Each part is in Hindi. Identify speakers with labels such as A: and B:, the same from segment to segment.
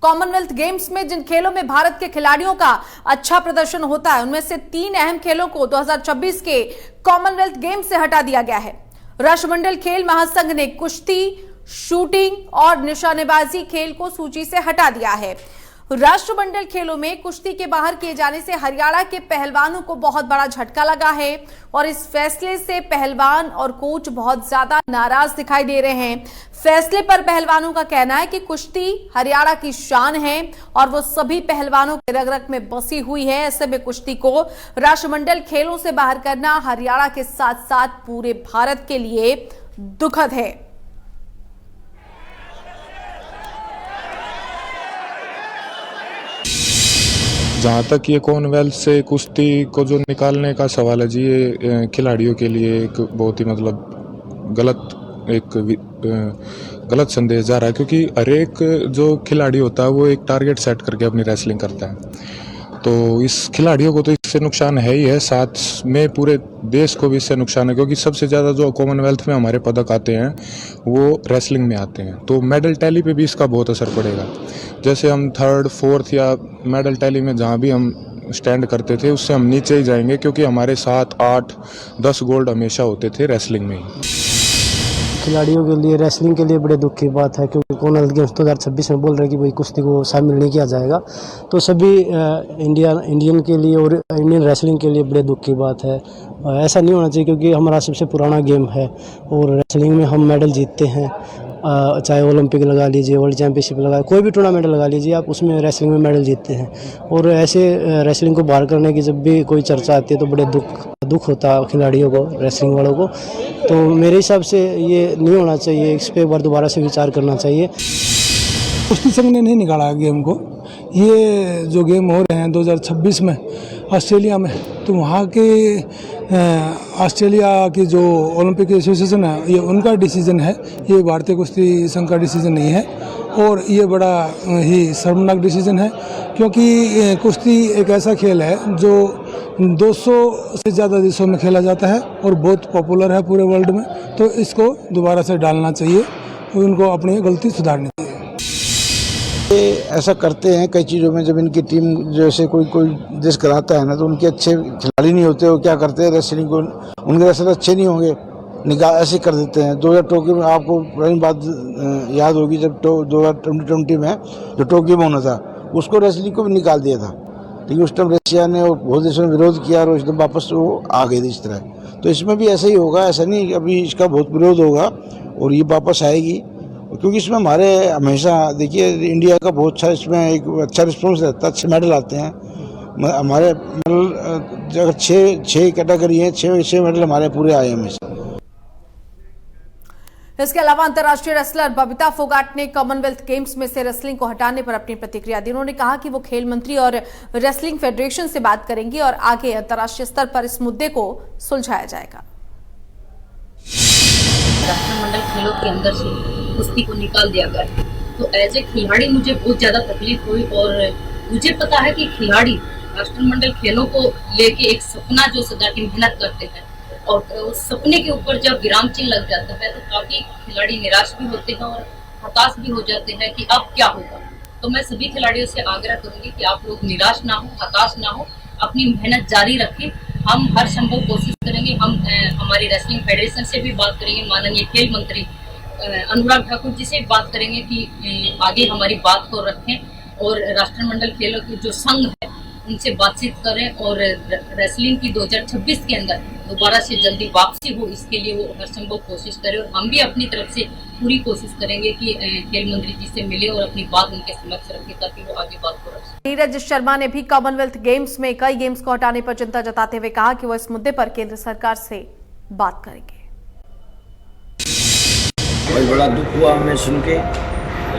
A: कॉमनवेल्थ गेम्स में जिन खेलों में भारत के खिलाड़ियों का अच्छा प्रदर्शन होता है उनमें से 3 अहम खेलों को 2026 के कॉमनवेल्थ गेम्स से हटा दिया गया है। राष्ट्रमंडल खेल महासंघ ने कुश्ती, शूटिंग और निशानेबाजी खेल को सूची से हटा दिया है। राष्ट्रमंडल खेलों में कुश्ती के बाहर किए जाने से हरियाणा के पहलवानों को बहुत बड़ा झटका लगा है और इस फैसले से पहलवान और कोच बहुत ज्यादा नाराज दिखाई दे रहे हैं। फैसले पर पहलवानों का कहना है कि कुश्ती हरियाणा की शान है और वो सभी पहलवानों के रग-रग में बसी हुई है। ऐसे में कुश्ती को राष्ट्रमंडल खेलों से बाहर करना हरियाणा के साथ साथ पूरे भारत के लिए दुखद है।
B: जहाँ तक ये कॉमनवेल्थ से कुश्ती को जो निकालने का सवाल है जी, ये खिलाड़ियों के लिए एक बहुत ही गलत संदेश जा रहा है, क्योंकि हर एक जो खिलाड़ी होता है वो एक टारगेट सेट करके अपनी रेसलिंग करता है। तो इस खिलाड़ियों को तो इससे नुकसान है ही है, साथ में पूरे देश को भी इससे नुकसान है, क्योंकि सबसे ज़्यादा जो कॉमनवेल्थ में हमारे पदक आते हैं वो रेसलिंग में आते हैं। तो मेडल टैली पे भी इसका बहुत असर पड़ेगा। जैसे हम 3rd, 4th या मेडल टैली में जहाँ भी हम स्टैंड करते थे उससे हम नीचे ही जाएंगे, क्योंकि हमारे 7, 8, 10 गोल्ड हमेशा होते थे रेसलिंग में ही।
C: खिलाड़ियों के लिए, रेसलिंग के लिए बड़े दुख की बात है, क्योंकि कॉमनवेल्थ गेम्स 2026 में बोल रहे हैं कि भाई कुश्ती को शामिल नहीं किया जाएगा। तो सभी इंडियन के लिए और इंडियन रेसलिंग के लिए बड़े दुख की बात है। ऐसा नहीं होना चाहिए, क्योंकि हमारा सबसे पुराना गेम है और रेसलिंग में हम मेडल जीतते हैं। चाहे ओलंपिक लगा लीजिए, वर्ल्ड चैंपियनशिप लगा, कोई भी टूर्नामेंट लगा लीजिए आप, उसमें रेसलिंग में मेडल जीतते हैं। और ऐसे रेसलिंग को बाहर करने की जब भी कोई चर्चा आती है तो बड़े दुख होता है खिलाड़ियों को, रेसलिंग वालों को। तो मेरे हिसाब से ये नहीं होना चाहिए, इस पर एक बार दोबारा से विचार करना चाहिए।
D: कुश्ती संघ ने नहीं निकाला गेम को। ये जो गेम हो रहे हैं 2026 में ऑस्ट्रेलिया में, तो वहाँ के ऑस्ट्रेलिया की जो ओलंपिक एसोसिएशन है ये उनका डिसीजन है, ये भारतीय कुश्ती संघ का डिसीजन नहीं है। और ये बड़ा ही शर्मनाक डिसीजन है, क्योंकि कुश्ती एक ऐसा खेल है जो 200 से ज़्यादा देशों में खेला जाता है और बहुत पॉपुलर है पूरे वर्ल्ड में। तो इसको दोबारा से डालना चाहिए और उनको अपनी गलती सुधारनी चाहिए।
E: ये ऐसा करते हैं कई चीज़ों में, जब इनकी टीम जैसे कोई देश कराता है ना, तो उनके अच्छे खिलाड़ी नहीं होते, वो क्या करते हैं रेसलिंग को, उनके रेसलर अच्छे नहीं होंगे, निकाल ऐसे कर देते हैं। 2000 टोक्यो में आपको पुरानी बात याद होगी, जब 2020 में जो टोक्यो में होना था उसको रेसलिंग को भी निकाल दिया था, लेकिन उस टाइम रशिया ने और बहुत देशों ने विरोध किया और एकदम वापस वो आ गई थी इस तरह। तो इसमें भी ऐसा ही होगा, ऐसा नहीं अभी इसका बहुत विरोध होगा और ये वापस आएगी, क्योंकि इसमें हमारे हमेशा देखिए इंडिया का बहुत अच्छा इसमें एक अच्छा रिस्पॉन्स रहता है, अच्छे मेडल आते हैं हमारे। मेडल अगर 6 कैटेगरी हैं, 6 मेडल हमारे पूरे आए हमेशा।
A: इसके अलावा अंतर्राष्ट्रीय रेसलर बबीता फोगाट ने कॉमनवेल्थ गेम्स में से रेसलिंग को हटाने पर अपनी प्रतिक्रिया दी। उन्होंने कहा कि वो खेल मंत्री और रेसलिंग फेडरेशन से बात करेंगी और आगे अंतर्राष्ट्रीय स्तर पर इस मुद्दे को सुलझाया जाएगा।
F: राष्ट्रमंडल खेलों के अंदर से कुश्ती को निकाल दिया गया, तो एज ए खिलाड़ी मुझे बहुत ज्यादा तकलीफ हुई। और मुझे पता है कि खिलाड़ी राष्ट्रमंडल खेलों को लेके एक सपना जो सदा की मेहनत करते हैं, और उस सपने के ऊपर जब विराम चिन्ह लग जाता है तो काफी खिलाड़ी निराश भी होते हैं और हताश भी हो जाते हैं कि अब क्या होगा। तो मैं सभी खिलाड़ियों से आग्रह करूंगी कि आप लोग निराश ना हो, हताश ना हो, अपनी मेहनत जारी रखें। हम हर संभव कोशिश करेंगे, हम हमारी रेसलिंग फेडरेशन से भी बात करेंगे, माननीय खेल मंत्री अनुराग ठाकुर जी से बात करेंगे कि आगे हमारी बात को रखें और राष्ट्रमंडल खेलों के जो संघ है उनसे बातचीत करें और रेसलिंग की 2026 के अंदर दोबारा से जल्दी वापसी हो, इसके लिए वो हर संभव कोशिश करें। और हम भी अपनी तरफ से पूरी कोशिश करेंगे कि खेल मंत्री जी से मिले और अपनी बात उनके समक्ष रखें, ताकि वो आगे बात को रख सकें।
A: नीरज शर्मा ने भी कॉमनवेल्थ गेम्स में कई गेम्स को हटाने पर चिंता जताते हुए कहा कि वो इस मुद्दे पर केंद्र सरकार से बात करेंगे।
G: बहुत बड़ा दुख हुआ हमें सुन के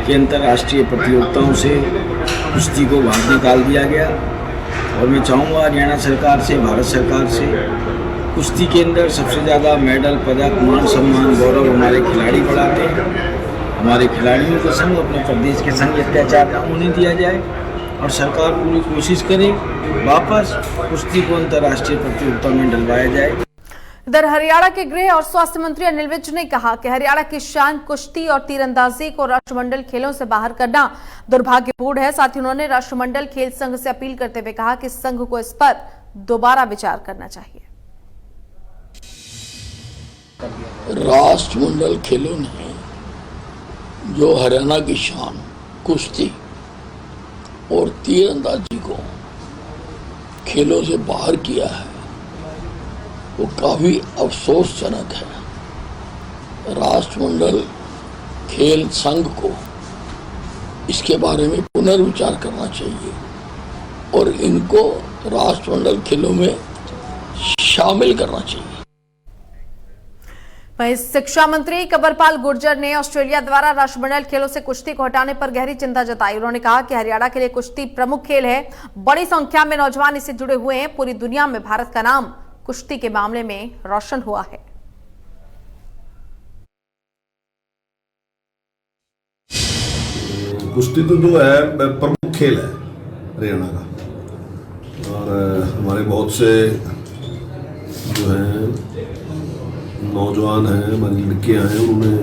G: कि अंतर्राष्ट्रीय प्रतियोगिताओं से कुश्ती को बाहर निकाल दिया गया। और मैं चाहूँगा हरियाणा सरकार से, भारत सरकार से, कुश्ती के अंदर सबसे ज़्यादा मेडल, पदक, मान सम्मान, गौरव हमारे खिलाड़ी बढ़ाते हैं। हमारे खिलाड़ियों के संग अपने प्रदेश के संग अत्याचार न होने दिया जाए और सरकार पूरी कोशिश करे वापस कुश्ती को अंतर्राष्ट्रीय प्रतियोगिता में डलवाया जाए।
A: इधर हरियाणा के गृह और स्वास्थ्य मंत्री अनिल विज ने कहा कि हरियाणा की शान कुश्ती और तीरंदाजी को राष्ट्रमंडल खेलों से बाहर करना दुर्भाग्यपूर्ण है। साथ ही उन्होंने राष्ट्रमंडल खेल संघ से अपील करते हुए कहा कि संघ को इस पर दोबारा विचार करना चाहिए।
H: राष्ट्रमंडल खेलों ने जो हरियाणा की शान कुश्ती और तीरंदाजी को खेलों से बाहर किया है वो काफी अफसोसजनक है। राष्ट्रमंडल खेल संघ को इसके बारे में पुनर्विचार करना चाहिए और इनको राष्ट्रमंडल खेलों में शामिल करना चाहिए।
A: वहीं शिक्षा मंत्री कंवरपाल गुर्जर ने ऑस्ट्रेलिया द्वारा राष्ट्रमंडल खेलों से कुश्ती को हटाने पर गहरी चिंता जताई। उन्होंने कहा कि हरियाणा के लिए कुश्ती प्रमुख खेल है, बड़ी संख्या में नौजवान इससे जुड़े हुए हैं। पूरी दुनिया में भारत का नाम कुश्ती के मामले में रोशन हुआ है।
I: कुश्ती तो जो है प्रमुख खेल है हरियाणा का, और हमारे बहुत से जो हैं नौजवान हैं, हमारी लड़कियां हैं, उन्होंने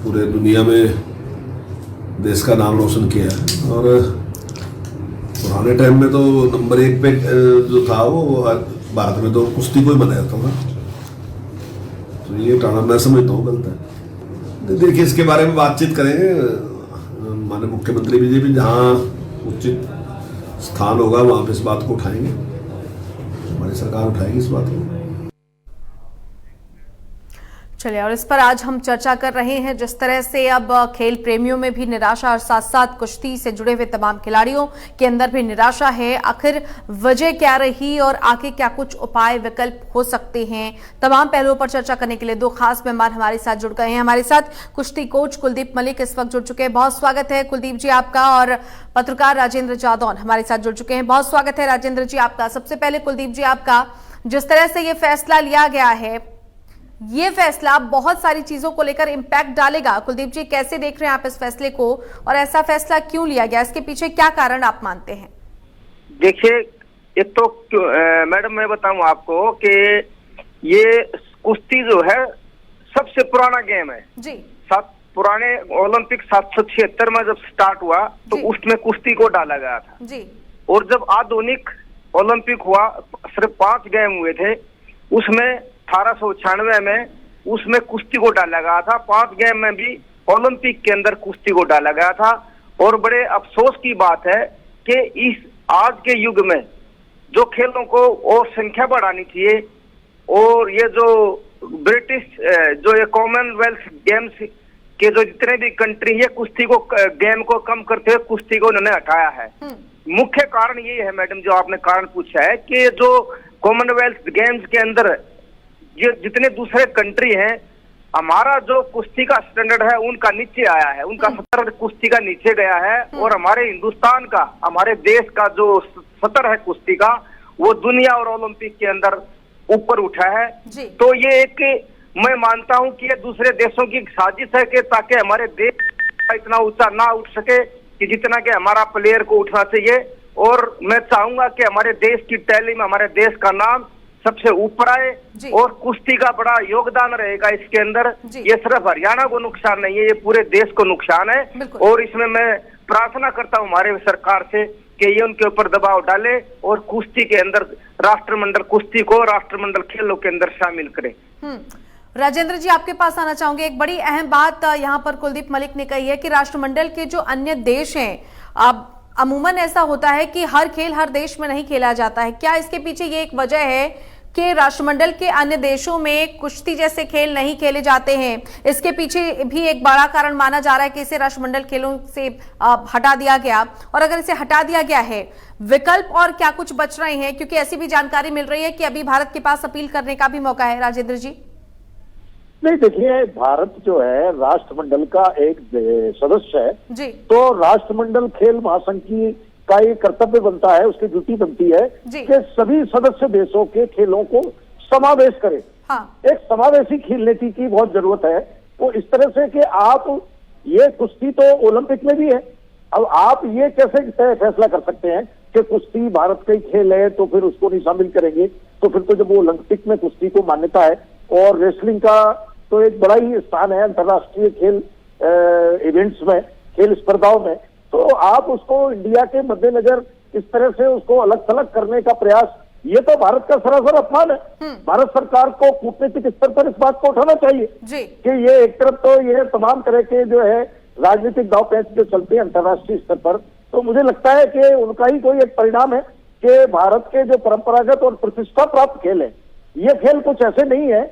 I: पूरे दुनिया में देश का नाम रोशन किया है। और पुराने टाइम में तो नंबर 1 पे जो था वो भारत में तो कुश्ती को ही माना जाता था, तो ये टाना मैं समझता हूँ गलत है। देखिए इसके बारे में बातचीत करेंगे, माननीय मुख्यमंत्री जी भी जहाँ उचित स्थान होगा वहाँ पे इस बात को उठाएंगे, हमारी सरकार उठाएगी इस बात को।
A: चलिए, और इस पर आज हम चर्चा कर रहे हैं जिस तरह से अब खेल प्रेमियों में भी निराशा और साथ साथ कुश्ती से जुड़े हुए तमाम खिलाड़ियों के अंदर भी निराशा है। आखिर वजह क्या रही और आगे क्या कुछ उपाय विकल्प हो सकते हैं, तमाम पहलुओं पर चर्चा करने के लिए दो खास मेहमान हमारे साथ जुड़ गए हैं। हमारे साथ कुश्ती कोच कुलदीप मलिक इस वक्त जुड़ चुके हैं, बहुत स्वागत है कुलदीप जी आपका। और पत्रकार राजेंद्र जादौन हमारे साथ जुड़ चुके हैं, बहुत स्वागत है राजेंद्र जी आपका। सबसे पहले कुलदीप जी आपका, जिस तरह से ये फैसला लिया गया है, ये फैसला बहुत सारी चीजों को लेकर इंपैक्ट डालेगा। कुलदीप जी कैसे देख रहे हैं आप इस फैसले को, और ऐसा फैसला क्यों लिया गया, इसके पीछे क्या कारण आप मानते हैं?
J: देखिए, एक तो मैडम मैं बताऊं आपको कि ये कुश्ती जो है सबसे पुराना गेम है
A: जी।
J: पुराने ओलंपिक 776 में जब स्टार्ट हुआ तो उसमें कुश्ती को डाला गया था
A: जी। और
J: जब आधुनिक ओलंपिक हुआ सिर्फ 5 गेम हुए थे, उसमें 1896 में उसमें कुश्ती को डाला गया था। 5 गेम में भी ओलंपिक के अंदर कुश्ती को डाला गया था। और बड़े अफसोस की बात है कि इस आज के युग में जो खेलों को और संख्या बढ़ानी चाहिए, और ये जो ब्रिटिश जो ये कॉमनवेल्थ गेम्स के जो जितने भी कंट्री ये कुश्ती को गेम को कम करते हुए कुश्ती को उन्होंने हटाया है। मुख्य कारण ये है मैडम, जो आपने कारण पूछा है, कि जो कॉमनवेल्थ गेम्स के अंदर ये जितने दूसरे कंट्री हैं, हमारा जो कुश्ती का स्टैंडर्ड है उनका नीचे आया है, उनका स्तर कुश्ती का नीचे गया है। और हमारे हिंदुस्तान का, हमारे देश का जो स्तर है कुश्ती का, वो दुनिया और ओलंपिक के अंदर ऊपर उठा है। तो ये एक मैं मानता हूं कि ये दूसरे देशों की साजिश है कि ताकि हमारे देश इतना ऊंचा ना उठ सके कि जितना कि हमारा प्लेयर को उठना चाहिए। और मैं चाहूंगा कि हमारे देश की टैली में हमारे देश का नाम सबसे ऊपर आए, और कुश्ती का बड़ा योगदान रहेगा इसके अंदर। ये सिर्फ हरियाणा को नुकसान नहीं है, ये पूरे देश को नुकसान है। और इसमें मैं प्रार्थना करता हूँ हमारे सरकार से कि ये उनके ऊपर दबाव डाले और कुश्ती के अंदर राष्ट्रमंडल कुश्ती को राष्ट्रमंडल खेलों के अंदर शामिल करे।
A: राजेंद्र जी आपके पास आना चाहूंगे। एक बड़ी अहम बात यहाँ पर कुलदीप मलिक ने कही है कि राष्ट्रमंडल के जो अन्य देश हैं, अब अमूमन ऐसा होता है कि हर खेल हर देश में नहीं खेला जाता है। क्या इसके पीछे ये एक वजह है कि राष्ट्रमंडल के अन्य देशों में कुश्ती जैसे खेल नहीं खेले जाते हैं? इसके पीछे भी एक बड़ा कारण माना जा रहा है कि इसे राष्ट्रमंडल खेलों से हटा दिया गया। और अगर इसे हटा दिया गया है, विकल्प और क्या कुछ बच रहे हैं? क्योंकि ऐसी भी जानकारी मिल रही है कि अभी भारत के पास अपील करने का भी मौका है। राजेंद्र जी
K: नहीं, देखिए, भारत जो है राष्ट्रमंडल का एक सदस्य है
A: जी।
K: तो राष्ट्रमंडल खेल महासंघ की का एक कर्तव्य बनता है, उसकी ड्यूटी बनती है कि सभी सदस्य देशों के खेलों को समावेश करे।
A: हाँ।
K: एक समावेशी खेल नीति की बहुत जरूरत है। वो इस तरह से कि आप ये कुश्ती तो ओलंपिक में भी है, अब आप ये कैसे फैसला कर सकते हैं कि कुश्ती भारत का ही खेल है तो फिर उसको नहीं शामिल करेंगे? तो फिर तो जब वो ओलंपिक में कुश्ती को मान्यता है और रेसलिंग का तो एक बड़ा ही स्थान है अंतर्राष्ट्रीय खेल इवेंट्स में, खेल स्पर्धाओं में। तो आप उसको इंडिया के मद्देनजर इस तरह से उसको अलग थलग करने का प्रयास, ये तो भारत का सरासर अपमान है। भारत सरकार को कूटनीतिक स्तर पर इस बात को उठाना चाहिए कि ये एक तरफ तो ये तमाम तरह के जो है राजनीतिक दाव पेच जो चलते हैं अंतर्राष्ट्रीय स्तर पर, तो मुझे लगता है कि उनका ही कोई एक परिणाम है कि भारत के जो परंपरागत और प्रतिष्ठा प्राप्त खेल है, ये खेल कुछ ऐसे नहीं है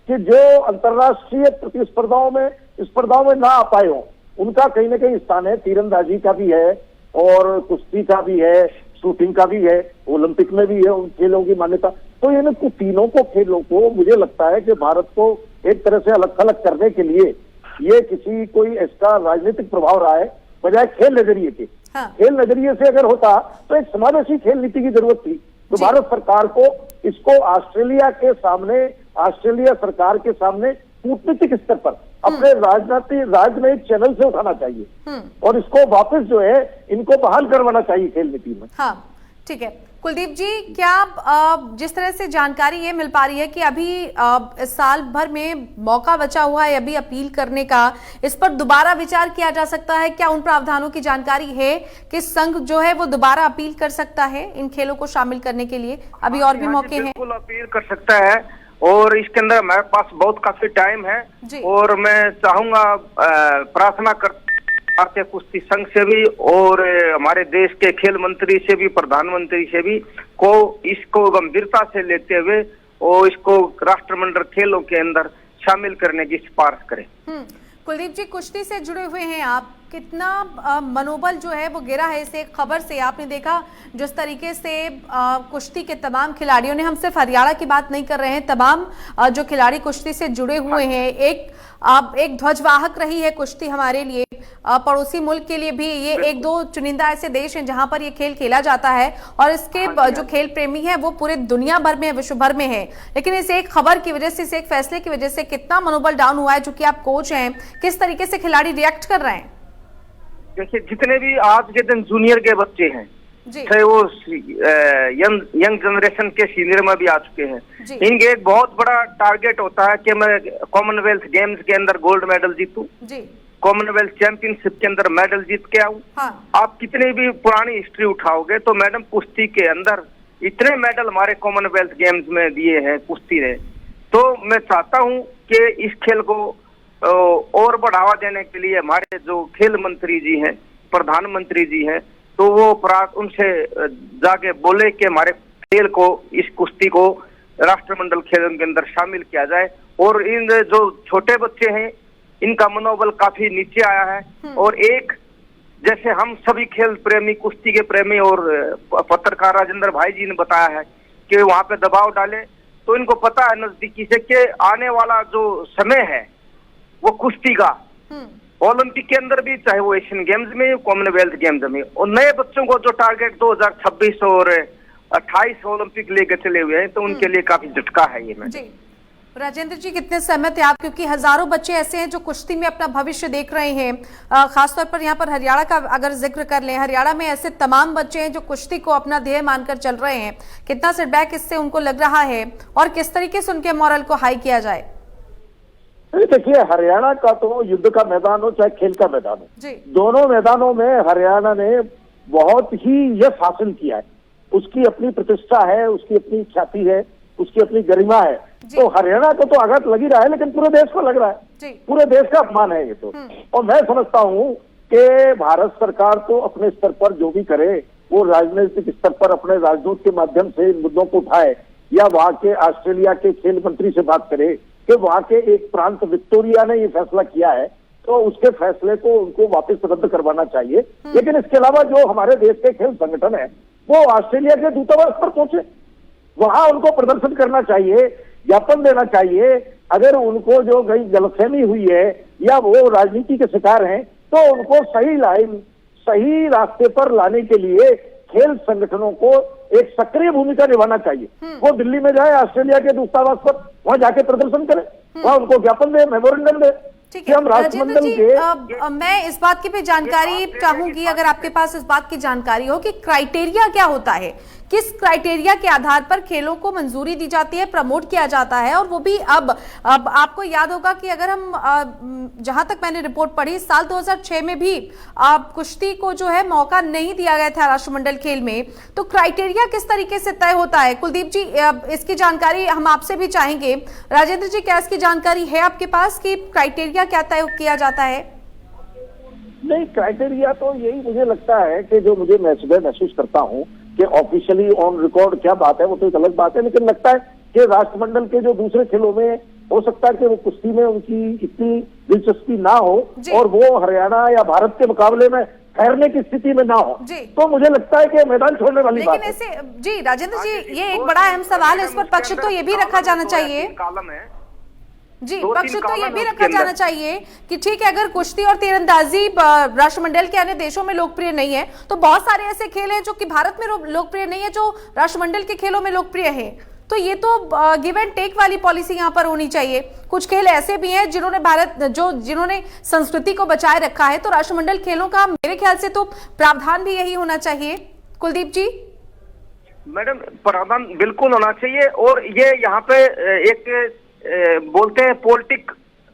K: कि जो अंतर्राष्ट्रीय प्रतिस्पर्धाओं में ना आ पाए हो। उनका कहीं ना कहीं स्थान है, तीरंदाजी का भी है और कुश्ती का भी है, शूटिंग का भी है, ओलंपिक में भी है उन खेलों की मान्यता। तो इन तीनों को खेलों को मुझे लगता है कि भारत को एक तरह से अलग थलग करने के लिए ये किसी कोई इसका राजनीतिक प्रभाव रहा है बजाय खेल नजरिए के। खेल नजरिए से अगर होता तो एक समावेशी खेल नीति की जरूरत थी। तो भारत सरकार को इसको ऑस्ट्रेलिया सरकार के सामने कूटनीतिक स्तर पर अपने राजनयिक चैनल से उठाना चाहिए और इसको वापस जो है इनको बहाल करवाना चाहिए खेल नीति में।
A: हाँ, ठीक है। कुलदीप जी, क्या जिस तरह से जानकारी ये मिल पा रही है कि अभी इस साल भर में मौका बचा हुआ है अभी अपील करने का, इस पर दोबारा विचार किया जा सकता है? क्या उन प्रावधानों की जानकारी है कि संघ जो है वो दोबारा अपील कर सकता है इन खेलों को शामिल करने के लिए? अभी और भी मौके हैं?
J: बिल्कुल अपील कर सकता है और इसके अंदर हमारे पास बहुत काफी टाइम है और मैं चाहूंगा प्रार्थना कर भारतीय कुश्ती संघ से भी और हमारे देश के खेल मंत्री से भी, प्रधानमंत्री से भी को इसको गंभीरता से लेते हुए और इसको राष्ट्रमंडल खेलों के अंदर शामिल करने की सिफारिश करें।
A: कुलदीप जी, कुश्ती से जुड़े हुए हैं आप, कितना मनोबल जो है वो गिरा है इस एक खबर से? आपने देखा जिस तरीके से कुश्ती के तमाम खिलाड़ियों ने, हम सिर्फ हरियाणा की बात नहीं कर रहे हैं, तमाम जो खिलाड़ी कुश्ती से जुड़े हुए हैं, एक ध्वजवाहक रही है कुश्ती हमारे लिए, पड़ोसी मुल्क के लिए भी। ये एक दो चुनिंदा ऐसे देश हैं जहां पर ये खेल खेला जाता है और इसके जो खेल प्रेमी हैं वो पूरे दुनिया भर में, विश्व भर में है। लेकिन इस एक खबर की वजह से, इस एक फैसले की वजह से कितना मनोबल डाउन हुआ है? चूंकि आप कोच हैं, किस तरीके से खिलाड़ी रिएक्ट कर रहे हैं?
J: देखिए, जितने भी आज के दिन जूनियर के बच्चे हैं, चाहे वो यंग जनरेशन के सीनियर में भी आ चुके हैं, इनके एक बहुत बड़ा टारगेट होता है कि मैं कॉमनवेल्थ गेम्स के अंदर गोल्ड मेडल जीतूं, कॉमनवेल्थ चैंपियनशिप के अंदर मेडल जीत के आऊं। आप कितनी भी पुरानी हिस्ट्री उठाओगे तो मैडम कुश्ती के अंदर इतने मेडल हमारे कॉमनवेल्थ गेम्स में दिए हैं कुश्ती ने। तो मैं चाहता हूं कि इस खेल को और बढ़ावा देने के लिए हमारे जो खेल मंत्री जी हैं, प्रधानमंत्री जी हैं, तो वो उनसे जाके बोले कि हमारे खेल को, इस कुश्ती को राष्ट्रमंडल खेलों के अंदर शामिल किया जाए। और इन जो छोटे बच्चे हैं इनका मनोबल काफी नीचे आया है और एक जैसे हम सभी खेल प्रेमी, कुश्ती के प्रेमी और पत्रकार राजेंद्र भाई जी ने बताया है कि वहां पे दबाव डाले, तो इनको पता है नजदीकी से कि आने वाला जो समय है वो कुश्ती का ओलंपिक के अंदर भी, चाहे वो एशियन गेम्स में, कॉमनवेल्थ गेम्स में, और नए बच्चों को जो टारगेट 2026 और 28 ओलंपिक लेकर चले हुए हैं, तो उनके लिए काफी झटका है ये। मैं
A: राजेंद्र जी, कितने सहमत हैं आप? क्योंकि हजारों बच्चे ऐसे हैं जो कुश्ती में अपना भविष्य देख रहे हैं। खासतौर पर यहाँ पर हरियाणा का अगर जिक्र कर लें, हरियाणा में ऐसे तमाम बच्चे हैं जो कुश्ती को अपना ध्येय मानकर चल रहे हैं। कितना सेटबैक इससे उनको लग रहा है और किस तरीके से उनके मॉरल को हाई किया जाए?
K: देखिए, हरियाणा का तो युद्ध का मैदान हो चाहे खेल का मैदान हो, दोनों मैदानों में हरियाणा ने बहुत ही यश हासिल किया है। उसकी अपनी प्रतिष्ठा है, उसकी अपनी ख्याति है, उसकी अपनी गरिमा है। तो हरियाणा को तो आघात लग ही रहा है, लेकिन पूरे देश को लग रहा है, पूरे देश का अपमान है ये तो। और मैं समझता हूँ कि भारत सरकार तो अपने स्तर पर जो भी करे वो राजनीतिक स्तर पर अपने राजदूत के माध्यम से इन मुद्दों को उठाए या वहां के ऑस्ट्रेलिया के खेल मंत्री से बात करे कि वहां के एक प्रांत विक्टोरिया ने ये फैसला किया है तो उसके फैसले को उनको वापस रद्द करवाना चाहिए। लेकिन इसके अलावा जो हमारे देश के खेल संगठन है वो ऑस्ट्रेलिया के दूतावास पर पहुंचे, वहां उनको प्रदर्शन करना चाहिए, ज्ञापन देना चाहिए। अगर उनको जो कहीं गलतफहमी हुई है या वो राजनीति के शिकार हैं तो उनको सही लाइन, सही रास्ते पर लाने के लिए खेल संगठनों को एक सक्रिय भूमिका निभाना चाहिए। वो दिल्ली में जाए, ऑस्ट्रेलिया के दूतावास पर, वहां जाके प्रदर्शन करें, वहां उनको ज्ञापन दे, मेमोरेंडम दे।
A: ठीक है राजेंद्र जी, मैं इस बात की भी जानकारी चाहूंगी, अगर आपके पास इस बात की जानकारी हो कि क्राइटेरिया क्या होता है किस क्राइटेरिया के आधार पर खेलों को मंजूरी दी जाती है, प्रमोट किया जाता है, और वो भी अब आपको याद होगा कि अगर हम जहां तक मैंने रिपोर्ट पढ़ी, साल 2006 में भी कुश्ती को जो है मौका नहीं दिया गया था राष्ट्रमंडल खेल में। तो क्राइटेरिया किस तरीके से तय होता है? कुलदीप जी, इसकी जानकारी हम आपसे भी चाहेंगे। राजेंद्र जी, क्या इसकी जानकारी है आपके पास कि क्राइटेरिया क्या तय किया जाता है?
K: नहीं, क्राइटेरिया तो यही मुझे लगता है कि जो मुझे महसूस करता हूं कि ऑफिशियली ऑन रिकॉर्ड क्या बात है वो तो एक अलग बात है, लेकिन लगता है कि राष्ट्रमंडल के जो दूसरे खेलों में हो सकता है कि वो कुश्ती में उनकी इतनी दिलचस्पी ना हो और वो हरियाणा या भारत के मुकाबले में ठहरने की स्थिति में ना हो, तो मुझे लगता है कि मैदान छोड़ने वाली बात है।
A: लेकिन ऐसे जी राजेंद्र जी, ये एक बड़ा अहम सवाल है, इस पर पक्ष तो ये भी रखा जाना चाहिए जी, पक्ष तो ये भी रखा जाना चाहिए कि ठीक है, अगर कुश्ती और तीरंदाजी राष्ट्रमंडल के अन्य देशों में लोकप्रिय नहीं है, तो बहुत सारे ऐसे खेल हैं जो कि भारत में लोकप्रिय नहीं है, जो राष्ट्रमंडल के खेलों में लोकप्रिय है। तो ये तो गिव एंड टेक वाली पॉलिसी यहाँ पर होनी चाहिए। कुछ खेल ऐसे भी हैं जिन्होंने संस्कृति को बचाए रखा है, तो राष्ट्रमंडल खेलों का मेरे ख्याल से तो प्रावधान भी यही होना चाहिए। कुलदीप जी।
J: मैडम, प्रावधान बिल्कुल होना चाहिए, और ये यहाँ पे एक बोलते हैं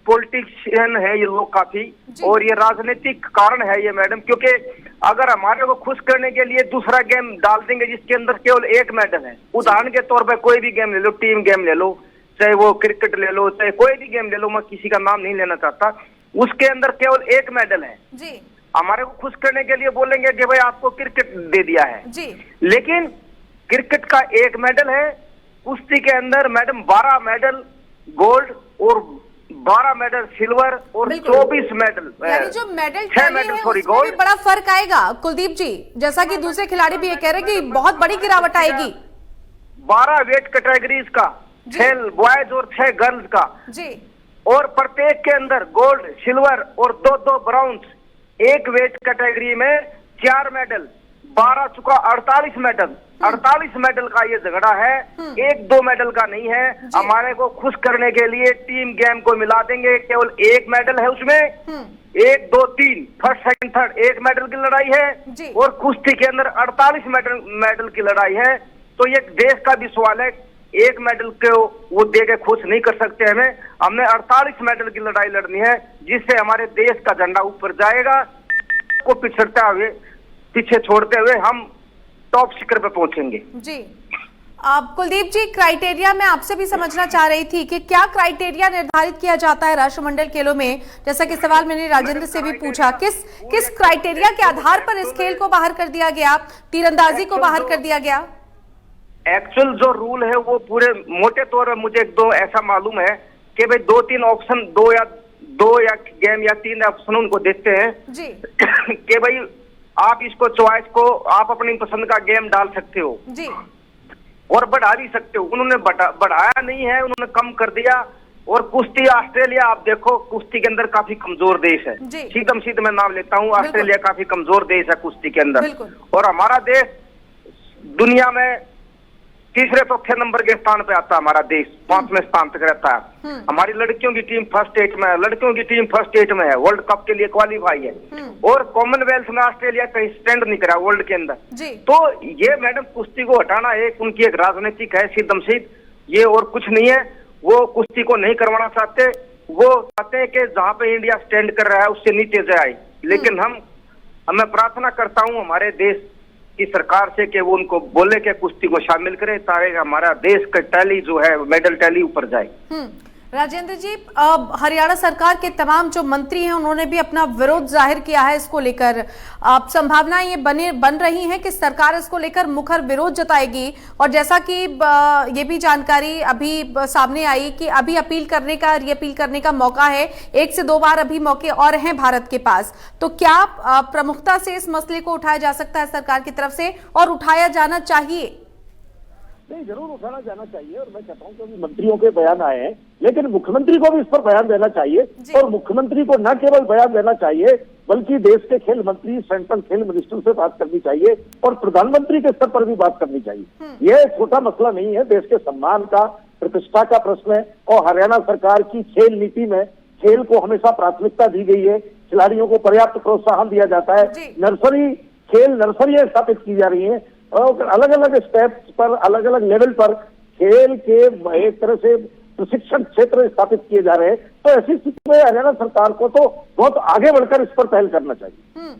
J: पॉलिटिशियन है ये लोग काफी, और ये राजनीतिक कारण है ये मैडम, क्योंकि अगर हमारे को खुश करने के लिए दूसरा गेम डाल देंगे जिसके अंदर केवल एक मेडल है, उदाहरण के तौर पर कोई भी गेम ले लो, टीम गेम ले लो, चाहे वो क्रिकेट ले लो, चाहे कोई भी गेम ले लो, मैं किसी का नाम नहीं लेना चाहता, उसके अंदर केवल एक मेडल है जी। हमारे को खुश करने के लिए बोलेंगे कि भाई आपको क्रिकेट दे दिया है जी, लेकिन क्रिकेट का एक मेडल है, कुश्ती के अंदर मैडम 12 मेडल गोल्ड और 12 मेडल सिल्वर और 24 मेडल,
A: यानी जो मेडल 6 मेडल सॉरी गोल्ड, भी बड़ा फर्क आएगा कुलदीप जी, जैसा कि दूसरे खिलाड़ी भी ये कह रहे हैं कि बहुत बड़ी गिरावट आएगी।
J: 12 वेट कैटेगरीज का, 6 बॉयज और 6 गर्ल्स का जी, और प्रत्येक के अंदर गोल्ड, सिल्वर और 2-2 ब्राउन्स, एक वेट कैटेगरी में 4 मेडल, 12 चुका 48 मेडल। 48 मेडल का ये झगड़ा है, 1-2 मेडल का नहीं है। हमारे को खुश करने के लिए टीम गेम को मिला देंगे, केवल एक मेडल है उसमें, 1, 2, 3 फर्स्ट सेकंड थर्ड एक मेडल की लड़ाई है, और कुश्ती के अंदर 48 मेडल की लड़ाई है। तो ये देश का भी सवाल है, एक मेडल को वो दे के खुश नहीं कर सकते हमें 48 मेडल की लड़ाई लड़नी है, जिससे हमारे देश का झंडा ऊपर जाएगा, को पिछड़ते हुए पीछे छोड़ते हुए हम टॉप शिखर पे पहुंचेंगे
A: जी। कुलदीप जी, क्राइटेरिया मैं आपसे भी समझना चाह रही थी कि क्या क्राइटेरिया निर्धारित किया जाता है राष्ट्रमंडल खेलों में, जैसा कि सवाल मैंने राजेंद्र से भी पूछा, किस क्राइटेरिया के आधार पर इस खेल को बाहर कर दिया गया, तीरंदाजी को बाहर कर दिया गया?
J: एक्चुअल जो रूल है वो पूरे मोटे तौर पर मुझे 2 ऐसा मालूम है कि भाई 2-3 ऑप्शन, 2 या गेम या 3 ऑप्शन उनको देते हैं जी कि भाई आप इसको चॉइस को आप अपनी पसंद का गेम डाल सकते हो जी, और बढ़ा भी सकते हो। उन्होंने बढ़ाया नहीं है, उन्होंने कम कर दिया। और कुश्ती ऑस्ट्रेलिया आप देखो, कुश्ती के अंदर काफी कमजोर देश है, सीधम सीध मैं नाम लेता हूँ, ऑस्ट्रेलिया काफी कमजोर देश है कुश्ती के अंदर, और हमारा देश दुनिया में तीसरे चौथे नंबर के स्थान पे आता है, हमारा देश 5वें स्थान तक रहता है। हमारी लड़कियों की टीम फर्स्ट 8 में है, लड़कियों की टीम फर्स्ट 8 में है, वर्ल्ड कप के लिए क्वालिफाई है, और कॉमनवेल्थ में ऑस्ट्रेलिया कहीं स्टैंड नहीं करा वर्ल्ड के अंदर। तो ये मैडम कुश्ती को हटाना एक उनकी एक राजनीतिक है सीधम सीध, ये और कुछ नहीं है। वो कुश्ती को नहीं करवाना चाहते, वो चाहते हैं कि जहाँ पे इंडिया स्टैंड कर रहा है उससे नीचे जाए। लेकिन मैं प्रार्थना करता हूँ हमारे देश की सरकार से कि वो उनको बोले कि कुश्ती को शामिल करे, ताकि हमारा देश का टैली जो है मेडल टैली ऊपर जाए।
A: राजेंद्र जी, हरियाणा सरकार के तमाम जो मंत्री हैं उन्होंने भी अपना विरोध जाहिर किया है इसको लेकर। संभावनाएं ये बन रही हैं कि सरकार इसको लेकर मुखर विरोध जताएगी, और जैसा कि ये भी जानकारी अभी सामने आई कि अभी री अपील करने का मौका है, 1 से 2 बार अभी मौके और हैं भारत के पास। तो क्या प्रमुखता से इस मसले को उठाया जा सकता है सरकार की तरफ से, और उठाया जाना चाहिए?
K: नहीं, जरूर उठाना जाना चाहिए, और मैं चाहता हूँ कि मंत्रियों के बयान आए हैं, लेकिन मुख्यमंत्री को भी इस पर बयान देना चाहिए, और मुख्यमंत्री को न केवल बयान देना चाहिए बल्कि देश के खेल मंत्री, सेंट्रल खेल मिनिस्टर से बात करनी चाहिए, और प्रधानमंत्री के स्तर पर भी बात करनी चाहिए। यह छोटा मसला नहीं है, देश के सम्मान का, प्रतिष्ठा का प्रश्न है, और हरियाणा सरकार की खेल नीति में खेल को हमेशा प्राथमिकता दी गई है, खिलाड़ियों को पर्याप्त प्रोत्साहन दिया जाता है, खेल नर्सरियां स्थापित की जा रही है। और अलग अलग स्टेप्स पर, अलग अलग लेवल पर खेल के एक तरह से प्रशिक्षण क्षेत्र स्थापित किए जा रहे हैं। तो ऐसी स्थिति में हरियाणा सरकार को तो बहुत आगे बढ़कर इस पर पहल करना चाहिए।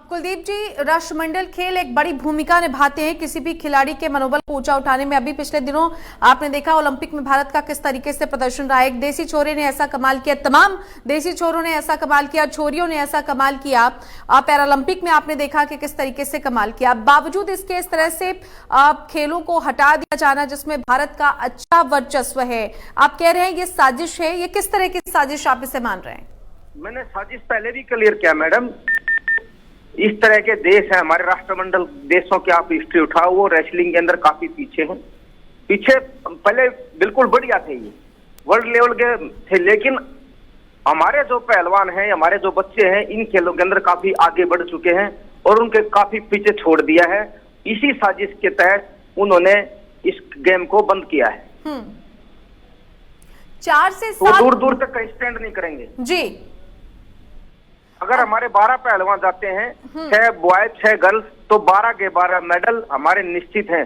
A: कुलदीप जी, राष्ट्रमंडल खेल एक बड़ी भूमिका निभाते हैं किसी भी खिलाड़ी के मनोबल को ऊंचा उठाने में। अभी पिछले दिनों आपने देखा ओलंपिक में भारत का किस तरीके से प्रदर्शन रहा। एक देसी छोरे ने ऐसा कमाल किया, तमाम देसी छोरों ने ऐसा कमाल किया, छोरियों ने ऐसा कमाल किया। पैरालंपिक में आपने देखा कि किस तरीके से कमाल किया। बावजूद इसके इस तरह से खेलों को हटा दिया जाना जिसमें भारत का अच्छा वर्चस्व है, आप कह रहे हैं ये साजिश है। ये किस तरह की साजिश आप इसे मान रहे हैं?
J: मैंने साजिश पहले भी क्लियर किया मैडम। इस तरह के देश हैं हमारे राष्ट्रमंडल देशों की, आप हिस्ट्री उठाओ, वो रेसलिंग के अंदर काफी पीछे हैं। पीछे पहले बिल्कुल बढ़िया थे, ये वर्ल्ड लेवल के थे, लेकिन हमारे जो पहलवान हैं, हमारे जो बच्चे हैं, इन खेलों के अंदर काफी आगे बढ़ चुके हैं और उनके काफी पीछे छोड़ दिया है। इसी साजिश के तहत उन्होंने इस गेम को बंद किया है।
A: 4 से 7
J: दूर दूर तक कहीं स्टैंड नहीं करेंगे
A: जी।
J: अगर हमारे 12 पहलवान जाते हैं, 6 बॉय 6 गर्ल्स, तो 12 के 12 मेडल हमारे निश्चित हैं।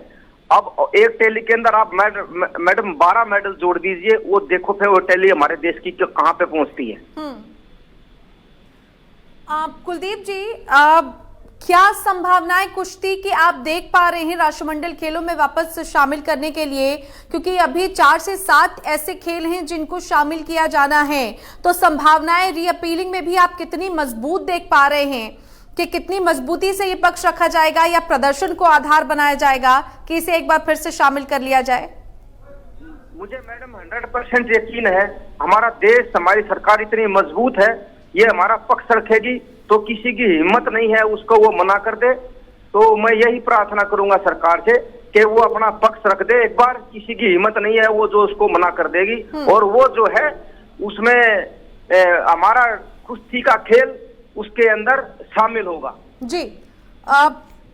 J: अब एक टैली के अंदर आप मैडम 12 मेडल जोड़ दीजिए, वो देखो फिर वो टैली हमारे देश की कहां पे पहुंचती है।
A: कुलदीप जी, क्या संभावनाएं कुश्ती की आप देख पा रहे हैं राष्ट्रमंडल खेलों में वापस शामिल करने के लिए? क्योंकि अभी 4 से 7 ऐसे खेल हैं जिनको शामिल किया जाना है, तो संभावनाएं रीअपीलिंग में भी आप कितनी मजबूत देख पा रहे हैं कि कितनी मजबूती से ये पक्ष रखा जाएगा या प्रदर्शन को आधार बनाया जाएगा कि इसे एक बार फिर से शामिल कर लिया जाए?
J: मुझे मैडम 100% यकीन है, हमारा देश, हमारी सरकार इतनी मजबूत है, ये हमारा पक्ष रखेगी तो किसी की हिम्मत नहीं है उसको वो मना कर दे। तो मैं यही प्रार्थना करूंगा सरकार से कि वो अपना पक्ष रख दे एक बार। किसी की हिम्मत नहीं है वो जो उसको मना कर देगी, और वो जो है उसमें हमारा कुश्ती का खेल उसके अंदर शामिल होगा।
A: जी,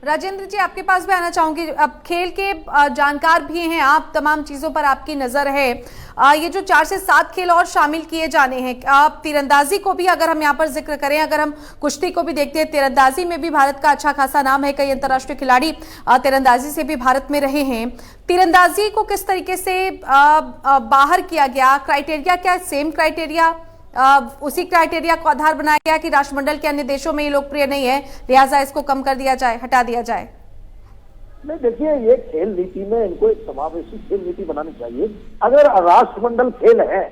A: राजेंद्र जी, आपके पास भी आना चाहूंगी। अब खेल के जानकार भी हैं आप, तमाम चीजों पर आपकी नजर है। ये जो 4 से 7 खेल और शामिल किए जाने हैं, आप तीरंदाजी को भी अगर हम यहाँ पर जिक्र करें, अगर हम कुश्ती को भी देखते हैं, तीरंदाजी में भी भारत का अच्छा खासा नाम है। कई अंतर्राष्ट्रीय खिलाड़ी तीरंदाजी से भी भारत में रहे हैं। तीरंदाजी को किस तरीके से बाहर किया गया? क्राइटेरिया क्या सेम क्राइटेरिया, उसी क्राइटेरिया को आधार बनाया गया कि राष्ट्रमंडल के अन्य देशों में ये लोकप्रिय नहीं है, लिहाजा इसको कम कर दिया जाए, हटा दिया जाए?
K: नहीं, देखिए, ये खेल नीति में इनको एक समावेशी खेल नीति बनानी चाहिए। अगर राष्ट्रमंडल खेल है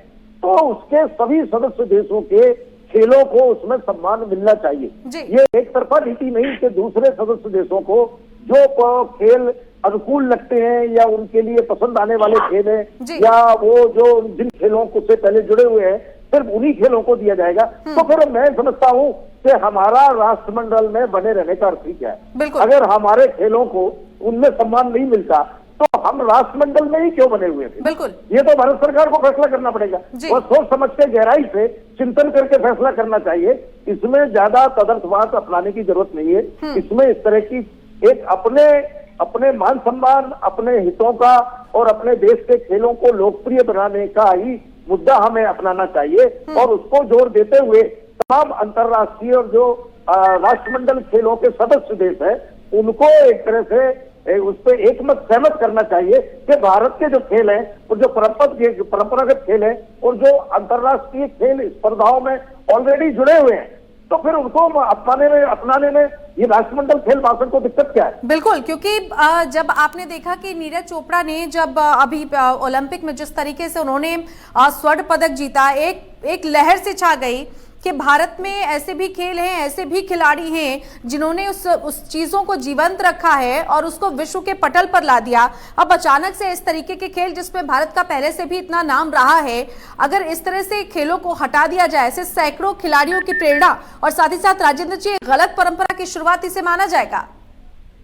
K: तो उसके सभी सदस्य देशों के खेलों को उसमें सम्मान मिलना चाहिए। ये एक तरफा नीति नहीं कि दूसरे सदस्य देशों को जो खेल अनुकूल लगते हैं या उनके लिए पसंद आने वाले खेल हैं या वो जो जिन खेलों को से पहले जुड़े हुए हैं सिर्फ उन्हीं खेलों को दिया जाएगा। तो फिर मैं समझता हूँ कि हमारा राष्ट्रमंडल में बने रहने का अर्थ ही क्या है? अगर हमारे खेलों को उनमें सम्मान नहीं मिलता तो हम राष्ट्रमंडल में ही क्यों बने हुए थे?
A: बिल्कुल, ये
K: तो भारत सरकार को फैसला करना पड़ेगा और सोच समझ के गहराई से चिंतन करके फैसला करना चाहिए। इसमें ज्यादा तदर्थवाद अपनाने की जरूरत नहीं है। इसमें इस तरह की एक अपने मान सम्मान, अपने हितों का और अपने देश के खेलों को लोकप्रिय बनाने का ही मुद्दा हमें अपनाना चाहिए और उसको जोर देते हुए तमाम अंतर्राष्ट्रीय और जो राष्ट्रमंडल खेलों के सदस्य देश है उनको एक तरह से उस पर एकमत सहमत करना चाहिए कि भारत के जो खेल हैं और जो परंपरागत खेल हैं और जो अंतर्राष्ट्रीय खेल स्पर्धाओं में ऑलरेडी जुड़े हुए हैं, तो फिर उनको अपनाने में ये राष्ट्रमंडल खेल भाषण को दिक्कत क्या है?
A: बिल्कुल, क्योंकि जब आपने देखा कि नीरज चोपड़ा ने जब अभी ओलंपिक में जिस तरीके से उन्होंने स्वर्ण पदक जीता, एक लहर से छा गई कि भारत में ऐसे भी खेल हैं, ऐसे भी खिलाड़ी हैं जिन्होंने उस चीजों को जीवंत रखा है और उसको विश्व के पटल पर ला दिया। अब अचानक से इस तरीके के खेल जिसमें भारत का पहले से भी इतना नाम रहा है, अगर इस तरह से खेलों को हटा दिया जाए, ऐसे सैकड़ों खिलाड़ियों की प्रेरणा और साथ ही साथ राजेंद्र जी गलत परंपरा की शुरुआत इसे माना जाएगा।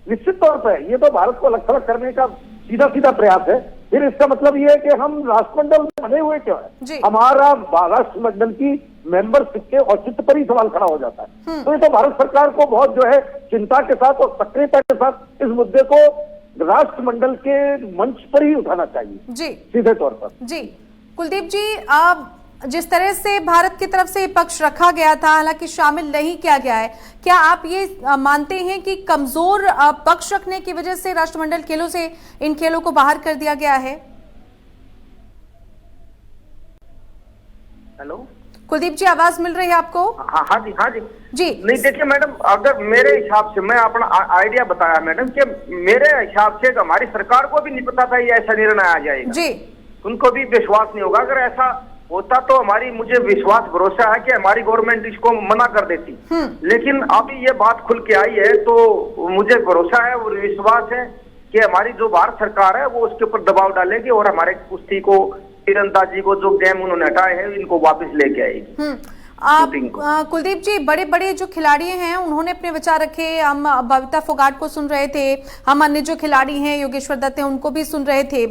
K: निश्चित तौर पर ये तो भारत को अलग थलग करने का सीधा सीधा प्रयास है। फिर इसका मतलब ये है कि हम राष्ट्रमंडल में बने हुए क्यों है? हमारा राष्ट्रमंडल की मेंबरशिप के औचित्य पर ही सवाल खड़ा हो जाता है। तो ये तो भारत सरकार को बहुत जो है चिंता के साथ और सक्रियता के साथ इस मुद्दे को राष्ट्रमंडल के मंच पर ही उठाना चाहिए। जी, सीधे तौर पर।
A: जी, कुलदीप जी, जिस तरह से भारत की तरफ से पक्ष रखा गया था, हालांकि शामिल नहीं किया गया है, क्या आप ये मानते हैं कि कमजोर पक्ष रखने की वजह से राष्ट्रमंडल खेलों से इन खेलों को बाहर कर दिया गया है?
J: हेलो
A: कुलदीप जी, आवाज मिल रही है आपको?
J: हाँ जी, हाँ जी
A: जी।
J: नहीं देखिए मैडम, अगर मेरे हिसाब से, मैं अपना आइडिया बताया मैडम, कि मेरे हिसाब से हमारी सरकार को भी नहीं पता था ये ऐसा निर्णय आ जाएगा
A: जी।
J: उनको भी विश्वास नहीं होगा। अगर ऐसा होता तो मुझे विश्वास भरोसा है कि हमारी गवर्नमेंट इसको मना कर देती, लेकिन अभी ये बात खुल के आई है तो मुझे भरोसा है और विश्वास है कि हमारी जो भारत सरकार है वो उसके ऊपर दबाव डालेगी और हमारे कुश्ती को, तीरंदाजी को, जो गेम उन्होंने हटाए हैं, इनको वापस लेके आएगी।
A: आप कुलदीप जी, बड़े बड़े जो खिलाड़ी हैं उन्होंने अपने विचार रखे। हम बबीता फोगाट को सुन रहे थे, हम अन्य जो खिलाड़ी हैं योगेश्वर दत्त हैं उनको भी सुन रहे थे।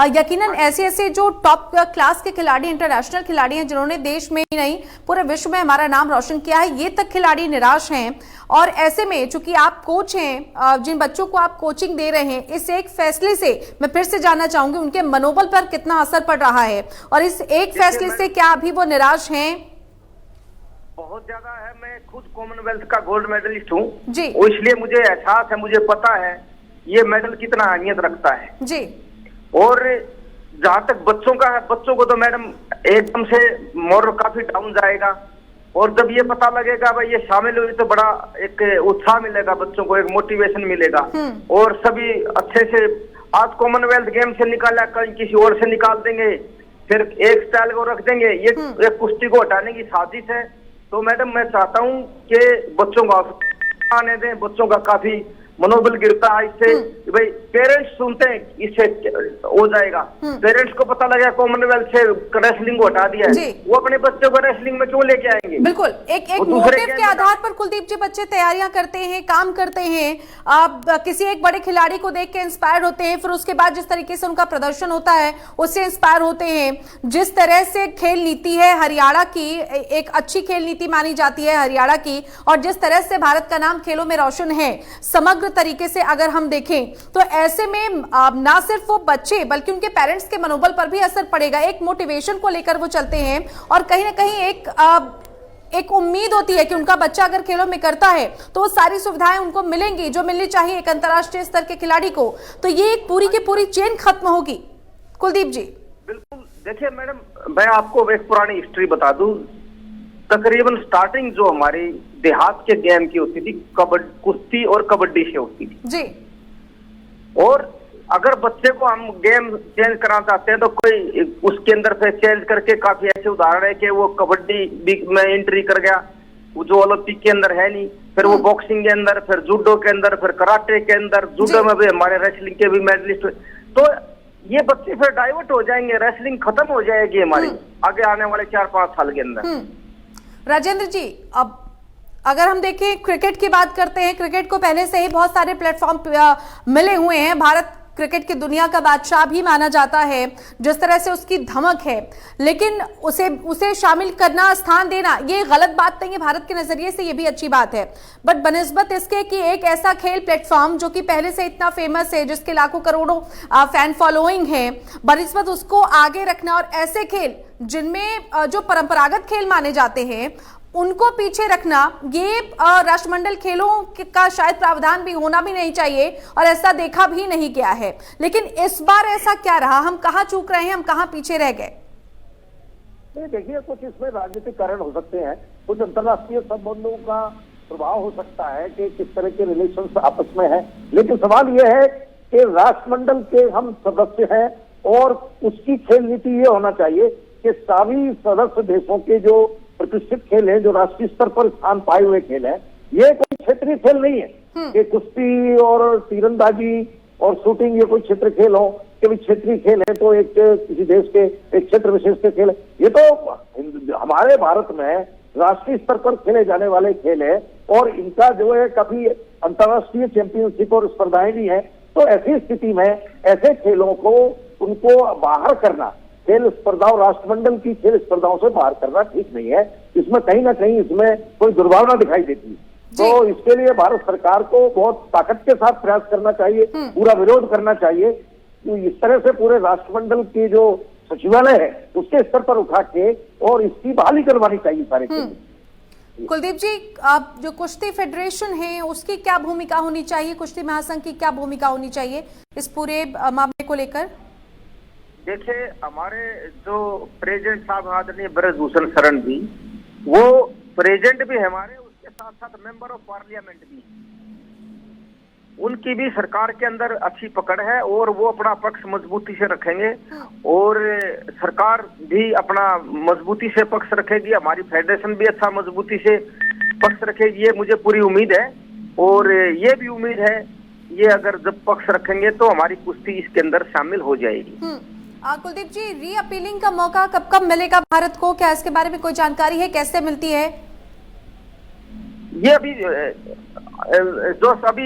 A: यकीनन ऐसे ऐसे जो टॉप क्लास के खिलाड़ी, इंटरनेशनल खिलाड़ी हैं जिन्होंने देश में ही नहीं पूरे विश्व में हमारा नाम रोशन किया है, ये तक खिलाड़ी निराश हैं। और ऐसे में चूंकि आप कोच हैं, जिन बच्चों को आप कोचिंग दे रहे हैं, इस एक फैसले से मैं फिर से जानना चाहूंगी उनके मनोबल पर कितना असर पड़ रहा है, और इस एक फैसले से क्या अभी वो निराश हैं?
J: बहुत ज्यादा है। मैं खुद कॉमनवेल्थ का गोल्ड मेडलिस्ट हूँ
A: जी,
J: और इसलिए मुझे एहसास है, मुझे पता है ये मेडल कितना अहमियत रखता है
A: जी।
J: और जहाँ तक बच्चों का है, बच्चों को तो मैडम एकदम से मोरल काफी डाउन जाएगा, और जब ये पता लगेगा भाई ये शामिल हुई तो बड़ा एक उत्साह मिलेगा, बच्चों को एक मोटिवेशन मिलेगा, और सभी अच्छे से आज कॉमनवेल्थ गेम से निकाला, कल किसी और से निकाल देंगे, फिर एक स्टाइल को रख देंगे, ये एक कुश्ती को हटाने की साजिश है। तो मैडम मैं चाहता हूँ कि बच्चों को आने दें, बच्चों का काफी मनोबल गिरता है इससे। भाई पेरेंट्स सुनते हैं इससे हो जाएगा, पेरेंट्स को पता लगा कॉमनवेल्थ से रेसलिंग को हटा दिया है, वो अपने बच्चों को रेसलिंग में क्यों लेके आएंगे?
A: बिल्कुल, एक मोटिव के आधार पर कुलदीप जी बच्चे तैयारियां करते हैं, काम करते हैं, आप किसी एक बड़े खिलाड़ी को देख के इंस्पायर होते हैं, फिर उसके बाद जिस तरीके से उनका प्रदर्शन होता है उससे इंस्पायर होते हैं। जिस तरह से खेल नीति है हरियाणा की, एक अच्छी खेल नीति मानी जाती है हरियाणा की, और जिस तरह से भारत का नाम खेलों में रोशन है समग्र तरीके से अगर हम देखें, तो ऐसे में ना सिर्फ वो बच्चे बल्कि उनके पेरेंट्स के मनोबल पर भी असर पड़ेगा। एक मोटिवेशन को लेकर वो चलते हैं और कहीं ना कहीं एक उम्मीद होती है कि उनका बच्चा अगर खेलों में करता है तो वो सारी सुविधाएं उनको मिलेंगी जो मिलनी चाहिए एक अंतर्राष्ट्रीय स्तर के खिलाड़ी को। तो ये एक पूरी की पूरी चेन खत्म होगी। कुलदीप जी
J: बिल्कुल, देखिए मैडम, मैं आपको एक पुरानी हिस्ट्री बता दूं। तकरीबन स्टार्टिंग जो हमारी देहात के गेम की होती थी, कुश्ती और कबड्डी से होती थी
A: जी। और
J: अगर बच्चे को हम गेम चेंज कराना चाहते हैं तो कोई उसके अंदर से चेंज करके, काफी ऐसे उदाहरण है कि वो कबड्डी में एंट्री कर गया, वो जो ओलंपिक के अंदर है नहीं, फिर वो बॉक्सिंग के अंदर, फिर जूडो के अंदर, फिर कराटे के अंदर, जूडो में भी हमारे रेसलिंग के भी मेडलिस्ट। तो ये बच्चे फिर डाइवर्ट हो जाएंगे, रेसलिंग खत्म हो जाएगी हमारी आगे आने वाले 4-5 साल के अंदर।
A: राजेंद्र जी, अब अगर हम देखें क्रिकेट की बात करते हैं, क्रिकेट को पहले से ही बहुत सारे प्लेटफॉर्म मिले हुए हैं। भारत क्रिकेट की दुनिया का बादशाह भी माना जाता है, जिस तरह से उसकी धमक है, लेकिन उसे शामिल करना, स्थान देना, ये गलत बात नहीं है। भारत के नजरिए से ये भी अच्छी बात है, बट बनिस्बत इसके कि एक ऐसा खेल प्लेटफॉर्म जो कि पहले से इतना फेमस है, जिसके लाखों करोड़ों फैन फॉलोइंग है, बनिस्बत उसको आगे रखना और ऐसे खेल जिनमें जो परंपरागत खेल माने जाते हैं उनको पीछे रखना, ये राष्ट्रमंडल खेलों का शायद प्रावधान भी होना भी नहीं चाहिए, और ऐसा देखा भी नहीं गया है। लेकिन इस बार ऐसा क्या रहा? हम कहाँ चूक रहे हैं, हम कहाँ पीछे रह गए?
K: देखिए, कुछ इसमें राजनीतिक कारण हो सकते हैं, कुछ अंतर्राष्ट्रीय संबंधों का प्रभाव हो सकता है कि किस तरह के रिलेशंस आपस में है, लेकिन सवाल यह है कि राष्ट्रमंडल के हम सदस्य हैं और उसकी खेल नीति ये होना चाहिए कि सभी सदस्य देशों के जो प्रतिष्ठित खेल है, जो राष्ट्रीय स्तर पर स्थान पाए हुए खेल है, ये कोई क्षेत्रीय खेल नहीं है कि कुश्ती और तीरंदाजी और शूटिंग ये कोई क्षेत्र खेल हो कि क्षेत्रीय खेल है तो एक किसी देश के एक क्षेत्र विशेष के खेल है। ये तो हमारे भारत में राष्ट्रीय स्तर पर खेले जाने वाले खेल है और इनका जो है काफी अंतर्राष्ट्रीय चैंपियनशिप और स्पर्धाएं भी हैं। तो ऐसी स्थिति में ऐसे खेलों को उनको बाहर करना, खेल स्पर्धाओं, राष्ट्रमंडल की खेल स्पर्धाओं से बाहर करना ठीक नहीं है। इसमें कहीं ना कहीं इसमें कोई दुर्भावना दिखाई देती है। तो इसके लिए भारत सरकार को बहुत ताकत के साथ प्रयास करना चाहिए, पूरा विरोध करना चाहिए। तो इस तरह से पूरे राष्ट्रमंडल की जो सचिवालय है उसके स्तर पर उठा के और इसकी बहाली करवानी चाहिए सारे
A: कुलदीप जी, आप जो कुश्ती फेडरेशन है उसकी क्या भूमिका होनी चाहिए, कुश्ती महासंघ की क्या भूमिका होनी चाहिए इस पूरे मामले को लेकर?
J: देखिए, हमारे जो प्रेसिडेंट साहब आदरणीय ब्रजभूषण शरण जी, वो प्रेसिडेंट भी हमारे, उसके साथ साथ मेंबर ऑफ पार्लियामेंट भी, उनकी भी सरकार के अंदर अच्छी पकड़ है और वो अपना पक्ष मजबूती से रखेंगे और सरकार भी अपना मजबूती से पक्ष रखेगी, हमारी फेडरेशन भी अच्छा मजबूती से पक्ष रखेगी, ये मुझे पूरी उम्मीद है। और ये भी उम्मीद है, ये अगर जब पक्ष रखेंगे तो हमारी कुश्ती इसके अंदर शामिल हो जाएगी।
A: कुलदीप जी, री अपीलिंग का मौका कब कब मिलेगा भारत को, क्या इसके बारे में कोई जानकारी है, कैसे मिलती है?
J: ये अभी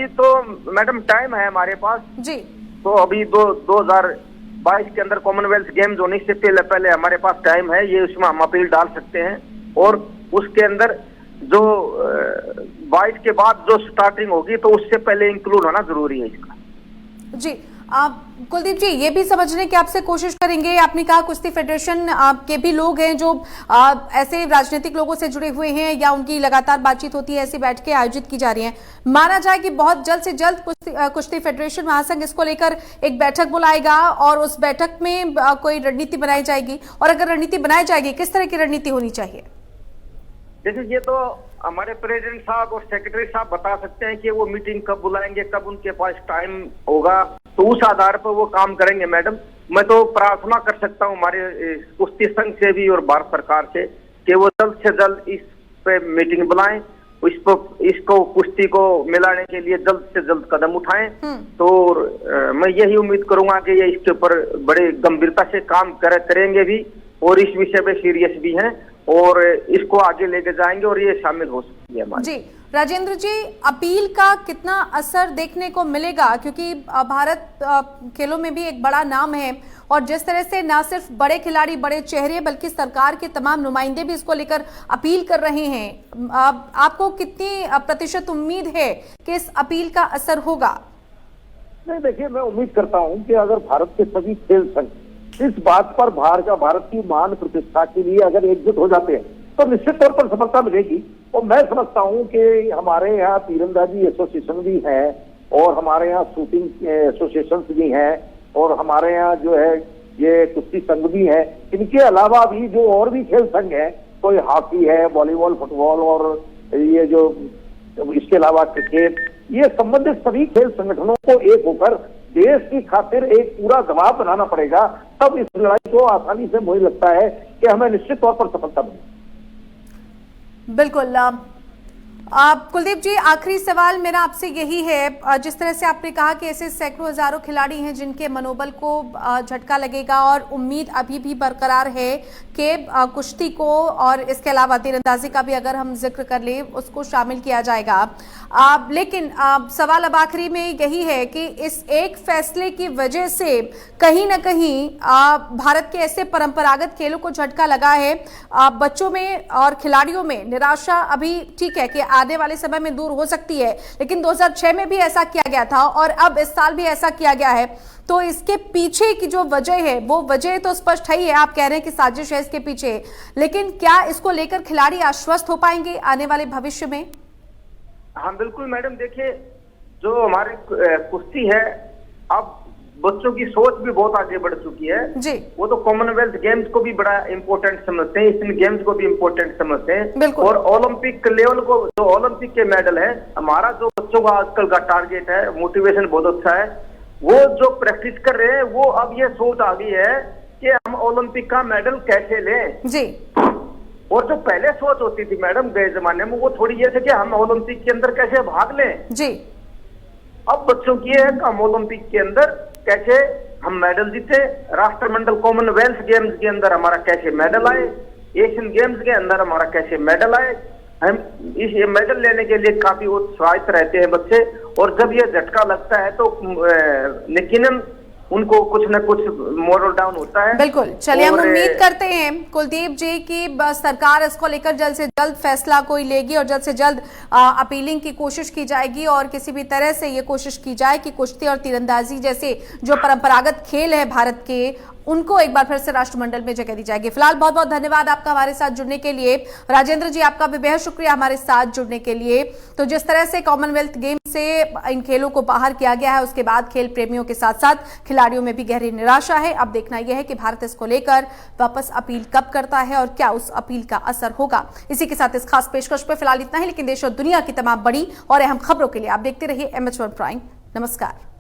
J: तो मैडम टाइम है हमारे पास
A: जी,
J: तो अभी 2022 के अंदर कॉमनवेल्थ गेम्स होने से पहले हमारे पास टाइम है, ये उसमें हम अपील डाल सकते हैं और उसके अंदर जो 22 के बाद जो स्टार्टिंग होगी तो उससे पहले इंक्लूड होना जरूरी है इसका।
A: जी, कुलदीप जी, ये भी समझने की आपसे कोशिश करेंगे, आपने कहा कुश्ती फेडरेशन के भी लोग हैं जो ऐसे राजनीतिक लोगों से जुड़े हुए हैं या उनकी लगातार बातचीत होती है, ऐसी बैठकें आयोजित की जा रही हैं, माना जाए कि बहुत जल्द से जल्द कुश्ती फेडरेशन महासंघ इसको लेकर एक बैठक बुलाएगा और उस बैठक में कोई रणनीति बनाई जाएगी, और अगर रणनीति बनाई जाएगी किस तरह की रणनीति होनी चाहिए?
J: देखिए, ये तो हमारे प्रेसिडेंट साहब और सेक्रेटरी साहब बता सकते हैं कि वो मीटिंग कब बुलाएंगे, कब उनके पास टाइम होगा, तो उस आधार पर वो काम करेंगे। मैडम, मैं तो प्रार्थना कर सकता हूँ हमारे कुश्ती संघ से भी और भारत सरकार से कि वो जल्द से जल्द इस पे मीटिंग बुलाएं, इसको कुश्ती को मिलाने के लिए जल्द से जल्द कदम उठाएं। तो मैं यही उम्मीद करूंगा कि ये इसके ऊपर बड़े गंभीरता से काम करेंगे भी और इस विषय पे सीरियस भी हैं और इसको आगे लेके जाएंगे और ये शामिल हो सकती है हमारी।
A: जी, राजेंद्र जी, अपील का कितना असर देखने को मिलेगा, क्योंकि भारत खेलों में भी एक बड़ा नाम है और जिस तरह से न सिर्फ बड़े खिलाड़ी, बड़े चेहरे, बल्कि सरकार के तमाम नुमाइंदे भी इसको लेकर अपील कर रहे हैं, आपको कितनी प्रतिशत उम्मीद है कि इस अपील का असर होगा?
K: नहीं, देखिए, मैं उम्मीद करता हूँ कि अगर भारत के सभी खेल संघ इस बात पर भारत की मान प्रतिष्ठा के लिए अगर एकजुट हो जाते हैं तो निश्चित तौर पर सफलता मिलेगी। और मैं समझता हूं कि हमारे यहाँ तीरंदाजी एसोसिएशन भी है और हमारे यहाँ शूटिंग एसोसिएशन भी हैं और हमारे यहाँ जो है ये कुश्ती संघ भी है। इनके अलावा भी जो और भी खेल संघ है, कोई हॉकी है, वॉलीबॉल, फुटबॉल और ये जो इसके अलावा क्रिकेट, ये संबंधित सभी खेल संगठनों को एक होकर देश की खातिर एक पूरा दबाव बनाना पड़ेगा, तब इस लड़ाई को आसानी से मुझे लगता है कि हमें निश्चित तौर पर सफलता मिलेगी।
A: बिल्कुल। कुलदीप जी, आखिरी सवाल मेरा आपसे यही है, जिस तरह से आपने कहा कि ऐसे सैकड़ों हजारों खिलाड़ी हैं जिनके मनोबल को झटका लगेगा और उम्मीद अभी भी बरकरार है कि कुश्ती को और इसके अलावा तीरंदाजी का भी अगर हम जिक्र कर ले उसको शामिल किया जाएगा, लेकिन सवाल अब आखिरी में यही है कि इस एक फैसले की वजह से कहीं ना कहीं भारत के ऐसे परंपरागत खेलों को झटका लगा है, बच्चों में और खिलाड़ियों में निराशा अभी ठीक है कि आने वाले समय में दूर हो सकती है, लेकिन 2006 में भी ऐसा किया गया था और अब इस साल भी ऐसा किया गया है, तो इसके पीछे की जो वजह है वो वजह तो स्पष्ट है ही है, आप कह रहे हैं कि साजिश है इसके पीछे, लेकिन क्या इसको लेकर खिलाड़ी आश्वस्त हो पाएंगे आने वाले भविष्य में?
J: हाँ बिल्कुल मैडम, देखिए जो हमारी कुश्ती है अब बच्चों की सोच भी बहुत आगे बढ़ चुकी है
A: जी।
J: वो तो कॉमनवेल्थ गेम्स को भी बड़ा इंपॉर्टेंट समझते हैं, एशियन गेम्स को भी इंपॉर्टेंट समझते हैं और ओलंपिक लेवल को, जो ओलंपिक के मेडल है, हमारा जो बच्चों का आजकल का टारगेट है, मोटिवेशन बहुत अच्छा है, वो जो प्रैक्टिस कर रहे हैं वो अब ये सोच आ गई है कि हम ओलंपिक का मेडल कैसे लें जी। और जो पहले सोच होती थी मैडम गए जमाने में, वो थोड़ी ये थे कि हम ओलंपिक के अंदर कैसे भाग लें जी। अब बच्चों की है कि हम ओलंपिक के अंदर कैसे हम मेडल जीते, राष्ट्रमंडल कॉमनवेल्थ गेम्स के अंदर हमारा कैसे मेडल आए, एशियन गेम्स के अंदर हमारा कैसे मेडल आए, हम इस मेडल लेने के लिए काफी उत्साहित रहते हैं बच्चे। और जब ये झटका लगता है तो यकीनन उनको कुछ न कुछ मोरल डाउन होता है।
A: बिल्कुल, चलिए हम
J: और
A: उम्मीद करते हैं कुलदीप जी की सरकार इसको लेकर जल्द से जल्द फैसला कोई लेगी और जल्द से जल्द अपीलिंग की कोशिश की जाएगी और किसी भी तरह से ये कोशिश की जाए कि कुश्ती और तीरंदाजी जैसे जो परंपरागत खेल है भारत के, उनको एक बार फिर से राष्ट्रमंडल में जगह दी जाएगी। फिलहाल बहुत बहुत धन्यवाद आपका हमारे साथ जुड़ने के लिए। राजेंद्र जी, आपका भी बेहद शुक्रिया हमारे साथ जुड़ने के लिए। तो जिस तरह से कॉमनवेल्थ गेम से इन खेलों को बाहर किया गया है, उसके बाद खेल प्रेमियों के साथ साथ खिलाड़ियों में भी गहरी निराशा है। अब देखना यह है कि भारत इसको लेकर वापस अपील कब करता है और क्या उस अपील का असर होगा। इसी के साथ इस खास पेशकश पे फिलहाल इतना ही, लेकिन देश और दुनिया की तमाम बड़ी और अहम खबरों के लिए आप देखते रहिए MH1 प्राइम। नमस्कार।